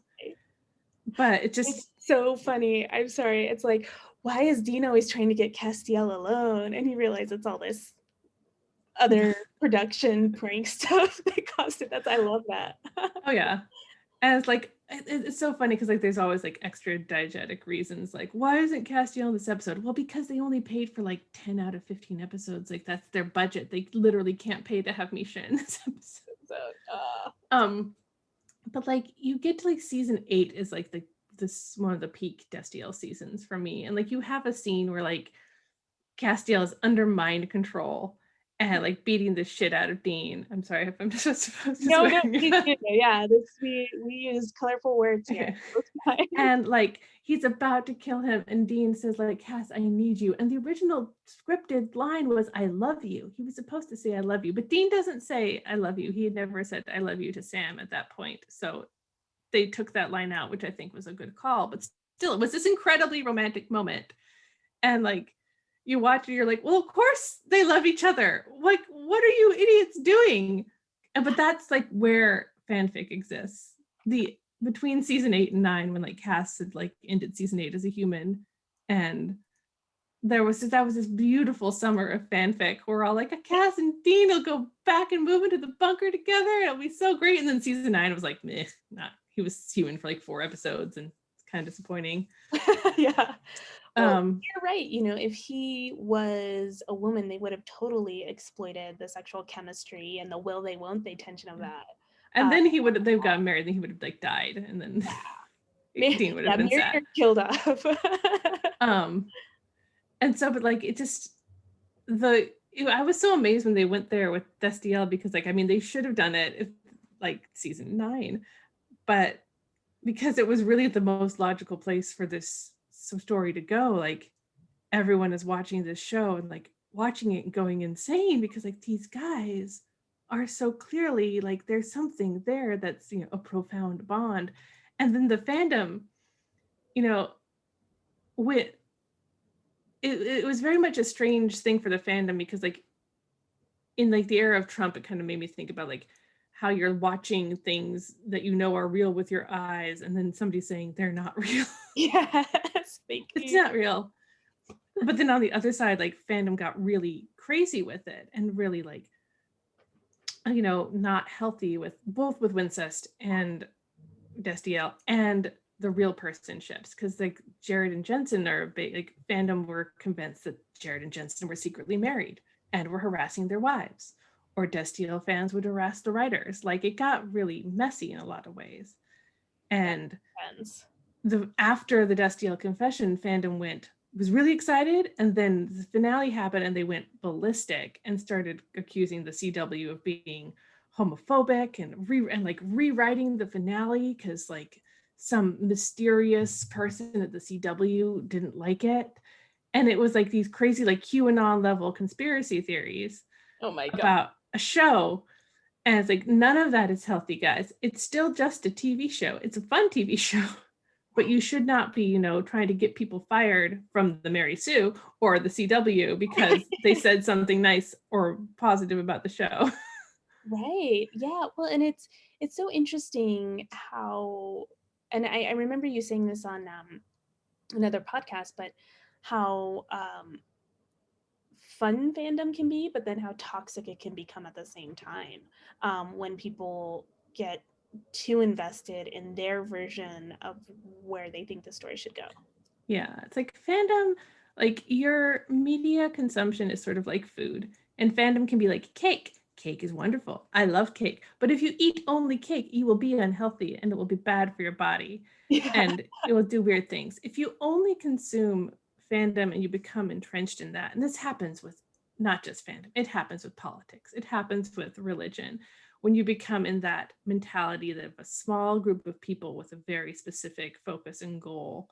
[SPEAKER 2] But it's
[SPEAKER 1] so funny. I'm sorry. It's like, why is Dean always trying to get Castiel alone? And you realize it's all this other production prank stuff that caused it. I love that.
[SPEAKER 2] Oh yeah. And it's like, it's so funny because like there's always like extra diegetic reasons, like, why isn't Castiel in this episode? Well, because they only paid for like 10 out of 15 episodes. Like, that's their budget. They literally can't pay to have Misha in this episode. But like you get to like season 8 is like this one of the peak Destiel seasons for me. And like you have a scene where like Castiel is under mind control and like beating the shit out of Dean. I'm sorry if I'm just supposed to
[SPEAKER 1] No, yeah, we use colorful words here.
[SPEAKER 2] Okay. And like he's about to kill him and Dean says like, Cass, I need you. And the original scripted line was, I love you. He was supposed to say I love you, but Dean doesn't say I love you. He had never said I love you to Sam at that point. So they took that line out, which I think was a good call, but still it was this incredibly romantic moment. And like you watch it, you're like, well, of course they love each other. Like, what are you idiots doing? But that's like where fanfic exists. Between season 8 and 9, when like Cass had like ended season 8 as a human, and that was this beautiful summer of fanfic where all like, Cass and Dean will go back and move into the bunker together. It'll be so great. And then season 9 was like, meh, not. He was human for like 4 episodes, and it's kind of disappointing.
[SPEAKER 1] Yeah. Well, you're right. You know, if he was a woman, they would have totally exploited the sexual chemistry and the will they won't they tension of that.
[SPEAKER 2] And then they've gotten married, and he would have like died, and then Dean would have been sad.
[SPEAKER 1] Killed off.
[SPEAKER 2] And so, but like it just I was so amazed when they went there with Destiel, because like, I mean, they should have done it if, like season 9, but because it was really the most logical place for this story to go. Like everyone is watching this show and like watching it and going insane, because like these guys are so clearly like there's something there that's, you know, a profound bond. And then the fandom, you know, with it was very much a strange thing for the fandom, because like in like the era of Trump, it kind of made me think about like how you're watching things that you know are real with your eyes, and then somebody saying they're not real.
[SPEAKER 1] Yes,
[SPEAKER 2] it's not real. But then on the other side, like fandom got really crazy with it, and really like, you know, not healthy with both with Wincest and Destiel and the real person ships, because like Jared and Jensen are like fandom were convinced that Jared and Jensen were secretly married and were harassing their wives, or Destiel fans would harass the writers. Like it got really messy in a lot of ways. And after the Destiel confession, fandom was really excited, and then the finale happened and they went ballistic and started accusing the CW of being homophobic and like rewriting the finale because like some mysterious person at the CW didn't like it. And it was like these crazy like QAnon level conspiracy theories about a show. And it's like, none of that is healthy, guys. It's still just a TV show. It's a fun TV show. But you should not be, you know, trying to get people fired from the Mary Sue or the CW because they said something nice or positive about the show.
[SPEAKER 1] Right. Yeah. Well, and it's so interesting how, and I remember you saying this on another podcast, but how fun fandom can be, but then how toxic it can become at the same time when people get too invested in their version of where they think the story should go.
[SPEAKER 2] Yeah, it's like fandom, like your media consumption is sort of like food, and fandom can be like cake. Cake is wonderful. I love cake. But if you eat only cake, you will be unhealthy and it will be bad for your body. Yeah. And it will do weird things. If you only consume fandom and you become entrenched in that, and this happens with not just fandom, it happens with politics, it happens with religion. When you become in that mentality that a small group of people with a very specific focus and goal,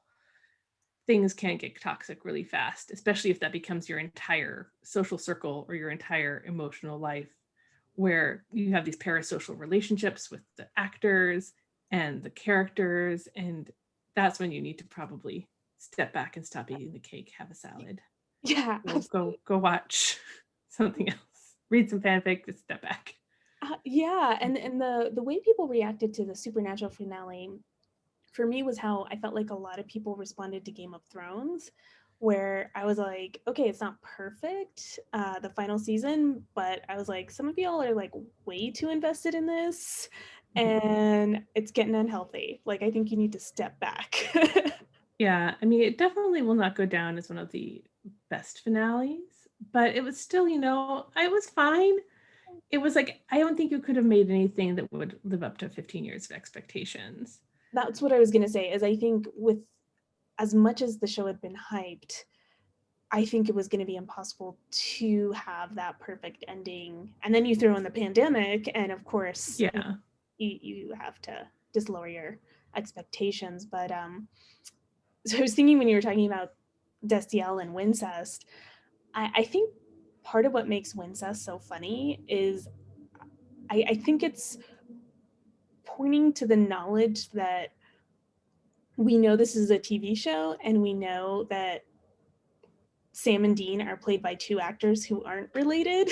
[SPEAKER 2] things can get toxic really fast, especially if that becomes your entire social circle or your entire emotional life, where you have these parasocial relationships with the actors and the characters. And that's when you need to probably step back and stop eating the cake, have a salad.
[SPEAKER 1] Yeah.
[SPEAKER 2] Go watch something else. Read some fanfic, just step back.
[SPEAKER 1] Yeah. And the way people reacted to the Supernatural finale for me was how I felt like a lot of people responded to Game of Thrones, where I was like, okay, it's not perfect, the final season, but I was like, some of y'all are like way too invested in this and it's getting unhealthy. Like, I think you need to step back.
[SPEAKER 2] Yeah, I mean, it definitely will not go down as one of the best finales, but it was still, you know, it was fine. It was like, I don't think you could have made anything that would live up to 15 years of expectations.
[SPEAKER 1] That's what I was going to say, is I think with as much as the show had been hyped, I think it was going to be impossible to have that perfect ending. And then you throw in the pandemic, and of course,
[SPEAKER 2] yeah,
[SPEAKER 1] you have to just lower your expectations. But so I was thinking when you were talking about Destiel and Wincest, I think part of what makes Wincest so funny is I think it's pointing to the knowledge that we know this is a TV show, and we know that Sam and Dean are played by two actors who aren't related.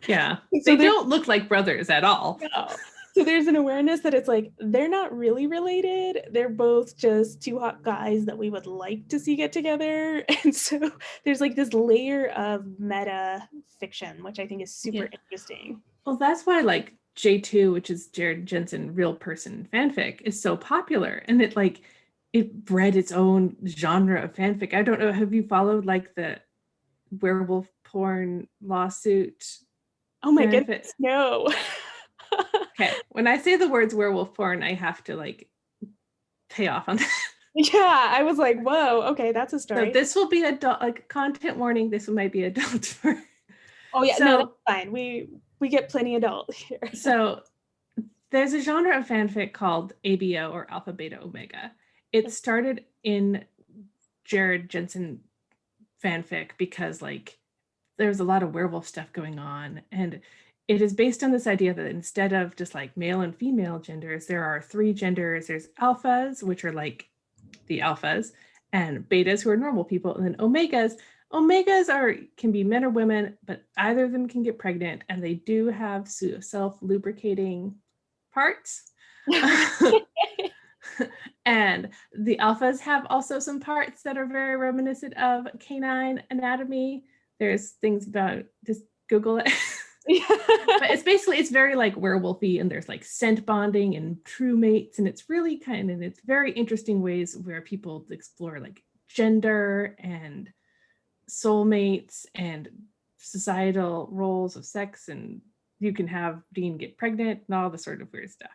[SPEAKER 2] Yeah, so they don't look like brothers at all.
[SPEAKER 1] No. So there's an awareness that it's like, they're not really related. They're both just two hot guys that we would like to see get together. And so there's like this layer of meta fiction, which I think is super interesting.
[SPEAKER 2] Well, that's why like J2, which is Jared Jensen real person fanfic, is so popular. And it bred its own genre of fanfic. I don't know, have you followed like the werewolf porn lawsuit?
[SPEAKER 1] Oh my goodness, no.
[SPEAKER 2] Okay, when I say the words werewolf porn, I have to like pay off on that.
[SPEAKER 1] Yeah, I was like, whoa, okay, that's a story.
[SPEAKER 2] So this will be adult, like content warning. This might be adult.
[SPEAKER 1] Oh yeah, so, no, that's fine. We get plenty adult here.
[SPEAKER 2] So there's a genre of fanfic called ABO, or Alpha Beta Omega. It started in Jared Jensen fanfic because like there's a lot of werewolf stuff going on, and it is based on this idea that instead of just like male and female genders, there are three genders. There's alphas, which are like the alphas, and betas, who are normal people, and then omegas. Omegas can be men or women, but either of them can get pregnant, and they do have self-lubricating parts. And the alphas have also some parts that are very reminiscent of canine anatomy. There's things about, just Google it. But it's very like werewolfy, and there's like scent bonding and true mates, and it's really it's very interesting ways where people explore like gender and soulmates and societal roles of sex, and you can have Dean get pregnant and all the sort of weird stuff.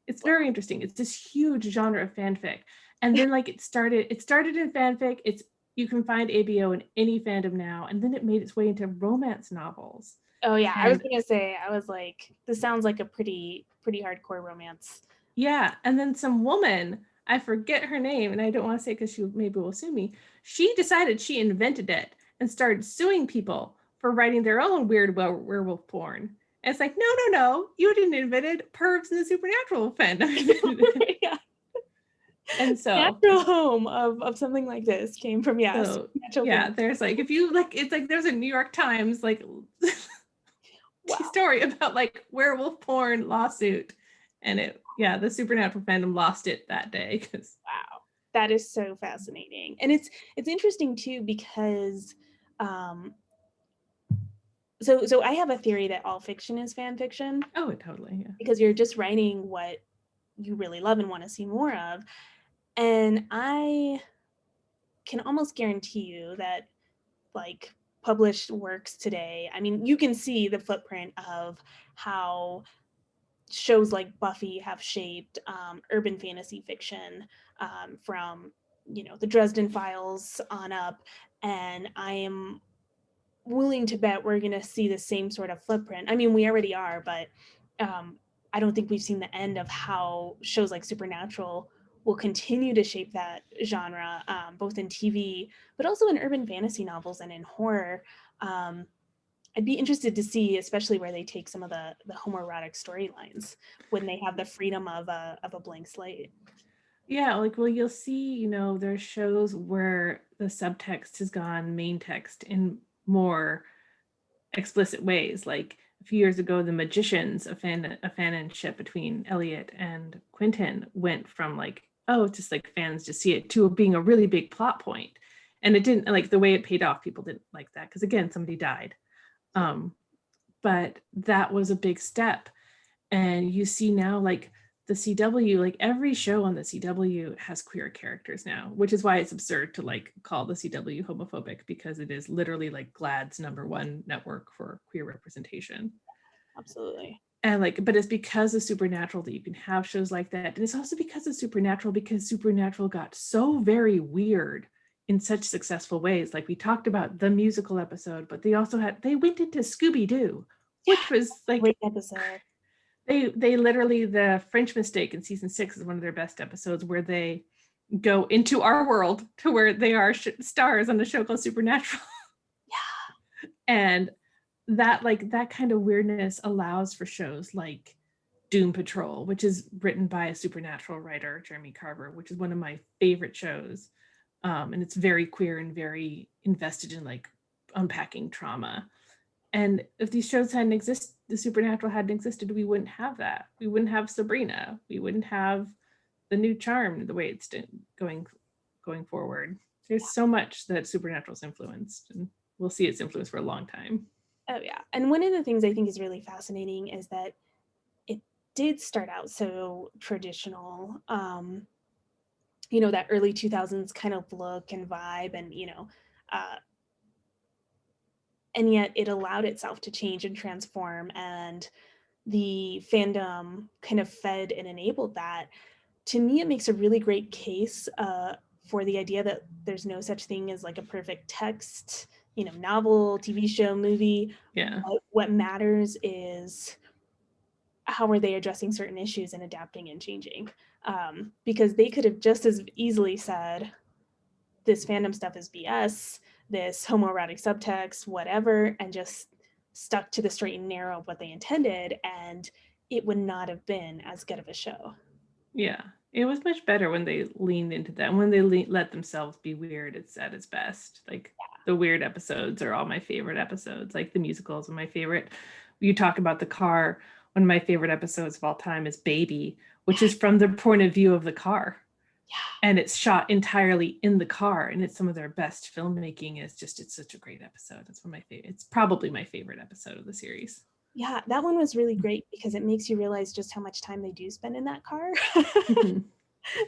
[SPEAKER 2] It's very interesting. It's this huge genre of fanfic. And then like it started in fanfic. You can find ABO in any fandom now, and then it made its way into romance novels.
[SPEAKER 1] Oh yeah, I was gonna say, I was like, this sounds like a pretty hardcore romance.
[SPEAKER 2] Yeah, and then some woman, I forget her name, and I don't want to say because she maybe will sue me. She decided she invented it and started suing people for writing their own weird werewolf porn. And it's like, no, you didn't invent it. Pervs in the supernatural fandom.
[SPEAKER 1] Yeah.
[SPEAKER 2] And so
[SPEAKER 1] natural home of something like this came from
[SPEAKER 2] there's like, if you like, it's like there's a New York Times like story about like werewolf porn lawsuit, and the supernatural fandom lost it that day.
[SPEAKER 1] Wow, that is so fascinating. And it's interesting too, because so I have a theory that all fiction is fan fiction.
[SPEAKER 2] Oh, totally, yeah.
[SPEAKER 1] Because you're just writing what you really love and want to see more of. And I can almost guarantee you that like published works today, I mean, you can see the footprint of how shows like Buffy have shaped urban fantasy fiction, from the Dresden Files on up, and I am willing to bet we're going to see the same sort of footprint. I mean, we already are, but I don't think we've seen the end of how shows like Supernatural will continue to shape that genre, both in TV, but also in urban fantasy novels and in horror. I'd be interested to see, especially where they take some of the homoerotic storylines when they have the freedom of a blank slate.
[SPEAKER 2] Yeah, like, well, you'll see, there's shows where the subtext has gone main text in more explicit ways. Like a few years ago, The Magicians, a fanship between Elliot and Quentin, went from like, oh, just like fans just see it, to being a really big plot point. And it didn't, like, the way it paid off, people didn't like that, because again, somebody died. But that was a big step. And you see now, like, the CW, like every show on the CW has queer characters now, which is why it's absurd to like call the CW homophobic, because it is literally like GLAAD's #1 network for queer representation.
[SPEAKER 1] Absolutely.
[SPEAKER 2] And like, but it's because of Supernatural that you can have shows like that. And it's also because of Supernatural, because Supernatural got so very weird in such successful ways. Like we talked about the musical episode, but they went into Scooby-Doo, which was like
[SPEAKER 1] great episode.
[SPEAKER 2] They literally, the French Mistake in season 6 is one of their best episodes, where they go into our world to where they are stars on the show called Supernatural.
[SPEAKER 1] Yeah.
[SPEAKER 2] And that kind of weirdness allows for shows like Doom Patrol, which is written by a Supernatural writer, Jeremy Carver, which is one of my favorite shows. And it's very queer and very invested in like unpacking trauma. And if these shows hadn't existed, the supernatural hadn't existed, we wouldn't have that. We wouldn't have Sabrina. We wouldn't have the new Charm the way it's going forward. There's so much that Supernatural's influenced, and we'll see its influence for a long time.
[SPEAKER 1] Oh yeah. And one of the things I think is really fascinating is that it did start out so traditional. That early 2000s kind of look and vibe, and uh, and yet it allowed itself to change and transform, and the fandom kind of fed and enabled that. To me, it makes a really great case for the idea that there's no such thing as like a perfect text, novel, TV show, movie.
[SPEAKER 2] Yeah.
[SPEAKER 1] What matters is how are they addressing certain issues and adapting and changing. Because they could have just as easily said, this fandom stuff is BS, this homoerotic subtext, whatever, and just stuck to the straight and narrow of what they intended, and it would not have been as good of a show.
[SPEAKER 2] Yeah. It was much better when they leaned into that. When they let themselves be weird, it's at its best. Like the weird episodes are all my favorite episodes. Like the musicals are my favorite. You talk about the car. One of my favorite episodes of all time is Baby, which is from the point of view of the car.
[SPEAKER 1] Yeah.
[SPEAKER 2] And it's shot entirely in the car, and it's some of their best filmmaking. It's such a great episode. It's one of my favorite. It's probably my favorite episode of the series.
[SPEAKER 1] Yeah, that one was really great because it makes you realize just how much time they do spend in that car.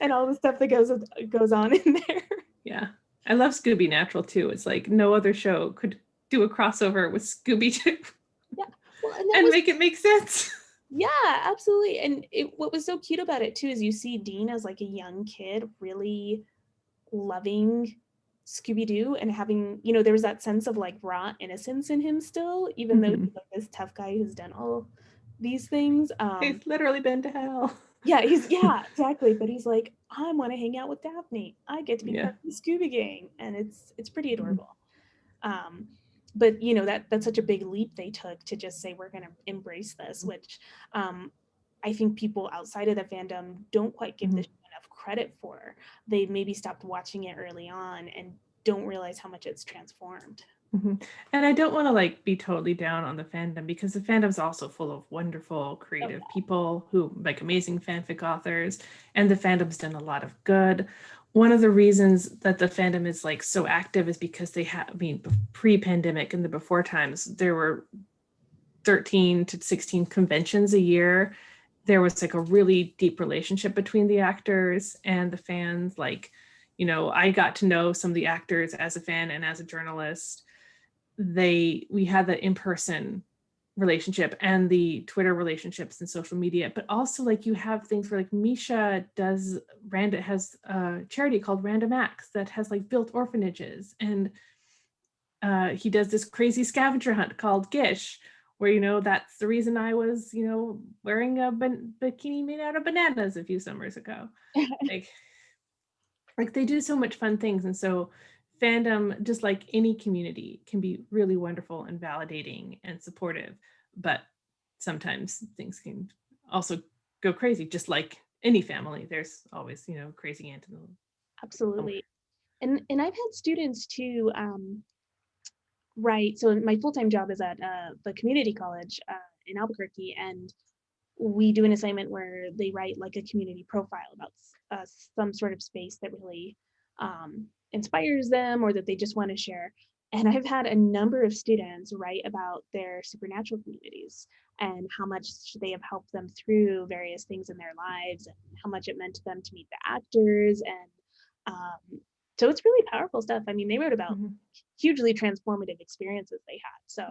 [SPEAKER 1] And all the stuff that goes on in there.
[SPEAKER 2] Yeah. I love Scooby Natural too. It's like no other show could do a crossover with Scooby Doo.
[SPEAKER 1] Yeah. Well,
[SPEAKER 2] and make it make sense.
[SPEAKER 1] Yeah, absolutely. And what was so cute about it too is you see Dean as like a young kid really loving Scooby-Doo and having, there was that sense of like raw innocence in him still, even though he's like this tough guy who's done all these things.
[SPEAKER 2] He's literally been to hell.
[SPEAKER 1] Yeah, exactly. But he's like, I want to hang out with Daphne. I get to be part of the Scooby Gang, and it's pretty adorable. But that's such a big leap they took to just say we're going to embrace this, which I think people outside of the fandom don't quite give this enough credit for. They've maybe stopped watching it early on and don't realize how much it's transformed.
[SPEAKER 2] And I don't want to be totally down on the fandom, because the fandom's also full of wonderful creative people who make amazing fanfic authors, and the fandom's done a lot of good. One of the reasons that the fandom is so active is because they have, pre-pandemic and the before times, there were 13 to 16 conventions a year. There was a really deep relationship between the actors and the fans. I got to know some of the actors as a fan and as a journalist. We had the in-person relationship and the Twitter relationships and social media, but also you have things where Misha has a charity called Random Acts that has built orphanages, and he does this crazy scavenger hunt called Gish, where that's the reason I was wearing a bikini made out of bananas a few summers ago. They do so much fun things, and so fandom, just like any community, can be really wonderful and validating and supportive, but sometimes things can also go crazy. Just like any family, there's always crazy aunt in the
[SPEAKER 1] Absolutely. And I've had students too write. So my full-time job is at the community college in Albuquerque, and we do an assignment where they write a community profile about some sort of space that really inspires them or that they just want to share. And I've had a number of students write about their supernatural communities and how much they have helped them through various things in their lives, and how much it meant to them to meet the actors. And so it's really powerful stuff. They wrote about hugely transformative experiences they had. So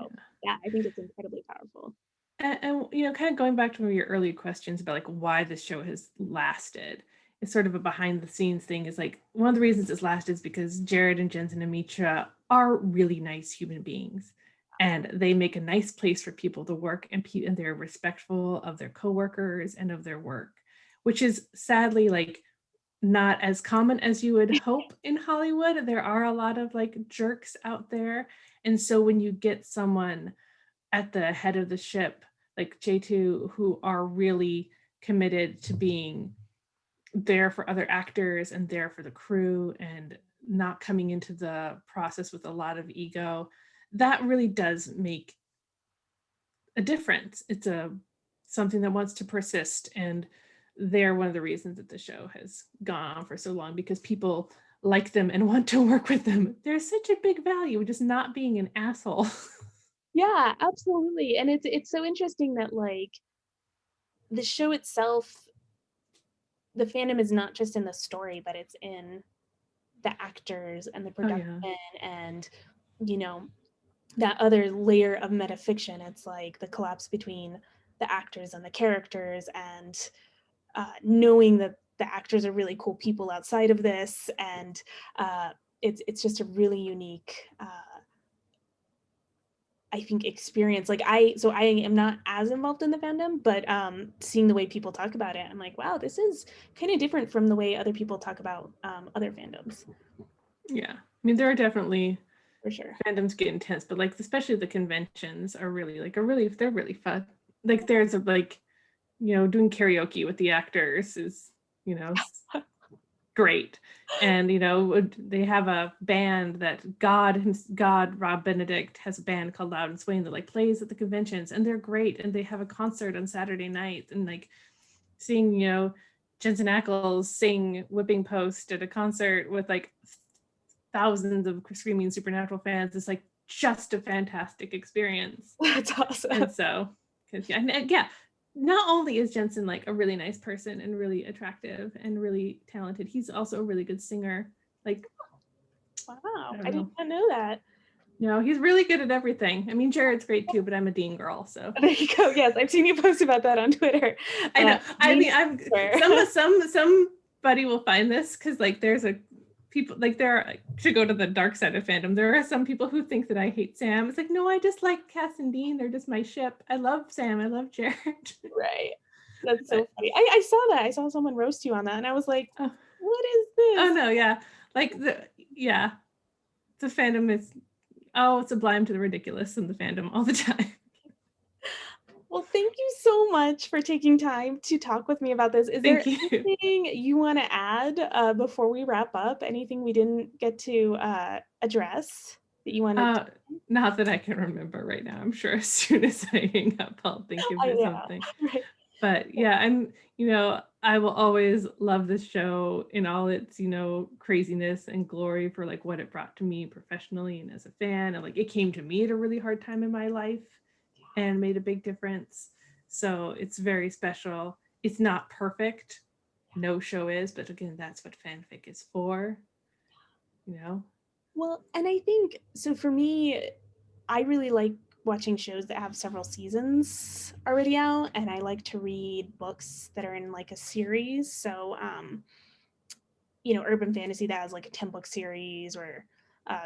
[SPEAKER 1] yeah, I think it's incredibly powerful.
[SPEAKER 2] And kind of going back to one of your earlier questions about why this show has lasted, it's sort of a behind the scenes thing. Is one of the reasons it's lasted is because Jared and Jensen and Mitra are really nice human beings, and they make a nice place for people to work, and they're respectful of their coworkers and of their work, which is sadly not as common as you would hope in Hollywood. There are a lot of jerks out there, and so when you get someone at the head of the ship like J2, who are really committed to being there for other actors and there for the crew and not coming into the process with a lot of ego, that really does make a difference. It's something that wants to persist, and they're one of the reasons that the show has gone on for so long, because people like them and want to work with them. There's such a big value just not being an asshole.
[SPEAKER 1] Yeah, absolutely. And it's so interesting that like the show itself, the fandom is not just in the story, but it's in the actors and the
[SPEAKER 2] Oh
[SPEAKER 1] production
[SPEAKER 2] yeah.
[SPEAKER 1] and you know that other layer of metafiction. It's like the collapse between the actors and the characters, and knowing that the actors are really cool people outside of this, and it's just a really unique I think experience. Like I am not as involved in the fandom, but seeing the way people talk about it, I'm like, wow, this is kind of different from the way other people talk about other fandoms.
[SPEAKER 2] Yeah, I mean, there are definitely
[SPEAKER 1] For sure.
[SPEAKER 2] fandoms get intense, but like especially the conventions are really they're really fun. Like there's a like, doing karaoke with the actors is, great. And they have a band that God Rob Benedict has a band called Loud and Swain that like plays at the conventions, and they're great. And they have a concert on Saturday night, and like seeing Jensen Ackles sing Whipping Post at a concert with like thousands of screaming Supernatural fans is like just a fantastic experience.
[SPEAKER 1] That's awesome.
[SPEAKER 2] And so, because yeah, not only is Jensen like a really nice person and really attractive and really talented, he's also a really good singer. Like,
[SPEAKER 1] Wow,
[SPEAKER 2] I
[SPEAKER 1] I
[SPEAKER 2] don't
[SPEAKER 1] did
[SPEAKER 2] know.
[SPEAKER 1] not know that.
[SPEAKER 2] He's really good at everything. I mean, Jared's great too, but I'm a Dean girl, so
[SPEAKER 1] There you go. Yes, I've seen you post about that on Twitter.
[SPEAKER 2] I know. I mean, I'm
[SPEAKER 1] Sure.
[SPEAKER 2] somebody will find this because like there's a people like there are, to go to the dark side of fandom. There are some people who think that I hate Sam. It's like, no, I just like Cass and Dean. They're just my ship. I love Sam. I love Jared.
[SPEAKER 1] Right. That's so
[SPEAKER 2] But,
[SPEAKER 1] funny. I saw that. I saw someone roast you on that, and I was like,
[SPEAKER 2] oh,
[SPEAKER 1] what is
[SPEAKER 2] oh
[SPEAKER 1] this?
[SPEAKER 2] no, yeah, like the fandom is sublime to the ridiculous in the fandom all the time.
[SPEAKER 1] Well, thank you so much for taking time to talk with me about this. Is there
[SPEAKER 2] Thank you.
[SPEAKER 1] anything you want to add before we wrap up? Anything we didn't get to address that you wanted to?
[SPEAKER 2] Not that I can remember right now. I'm sure as soon as I hang up, I'll think of
[SPEAKER 1] I know,
[SPEAKER 2] something.
[SPEAKER 1] right?
[SPEAKER 2] But yeah, I will always love this show in all its, craziness and glory for like what it brought to me professionally and as a fan. And like it came to me at a really hard time in my life and made a big difference. So it's very special. It's not perfect. No show is, but again, that's what fanfic is for, you know?
[SPEAKER 1] Well, and I think so for me, I really like watching shows that have several seasons already out, and I like to read books that are in like a series. So urban fantasy that has like a 10-book series, or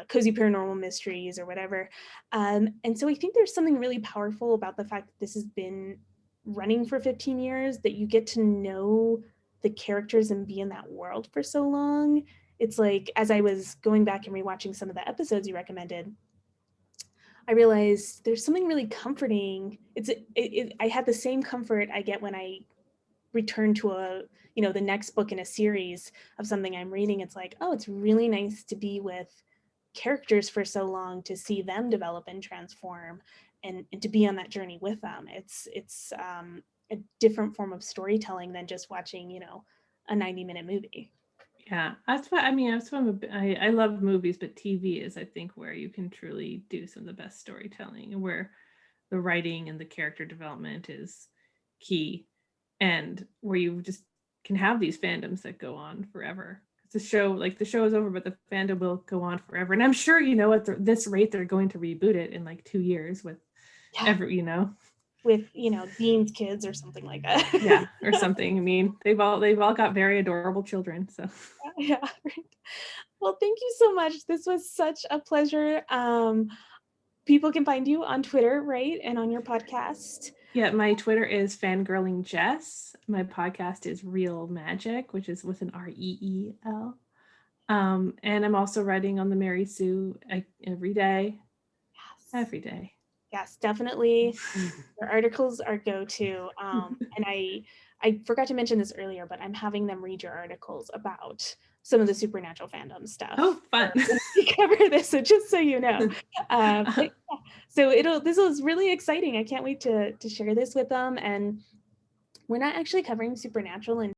[SPEAKER 1] cozy paranormal mysteries or whatever. And so I think there's something really powerful about the fact that this has been running for 15 years, that you get to know the characters and be in that world for so long. It's like, as I was going back and rewatching some of the episodes you recommended, I realized there's something really comforting. I had the same comfort I get when I return to the next book in a series of something I'm reading. It's like, oh, it's really nice to be with characters for so long, to see them develop and transform, and to be on that journey with them. It's a different form of storytelling than just watching a 90-minute movie.
[SPEAKER 2] Yeah, that's what I mean. I love movies, but TV is, I think, where you can truly do some of the best storytelling, and where the writing and the character development is key, and where you just can have these fandoms that go on forever. The show is over, but the fandom will go on forever. And I'm sure, at this rate, they're going to reboot it in like 2 years with
[SPEAKER 1] Yeah, with Dean's kids or something like that.
[SPEAKER 2] yeah, or something. I mean, they've all got very adorable children. So
[SPEAKER 1] Yeah, right. Well, thank you so much. This was such a pleasure. People can find you on Twitter, right? And on your podcast.
[SPEAKER 2] yeah, my Twitter is fangirling Jess. My podcast is Real Magic, which is with an REEL. And I'm also writing on the Mary Sue every day.
[SPEAKER 1] Yes.
[SPEAKER 2] Every day.
[SPEAKER 1] Yes, definitely. Their articles are go-to. And I forgot to mention this earlier, but I'm having them read your articles about some of the supernatural fandom stuff.
[SPEAKER 2] Oh, fun.
[SPEAKER 1] When we cover this, so just so you know. But yeah. So this was really exciting. I can't wait to share this with them. And we're not actually covering Supernatural in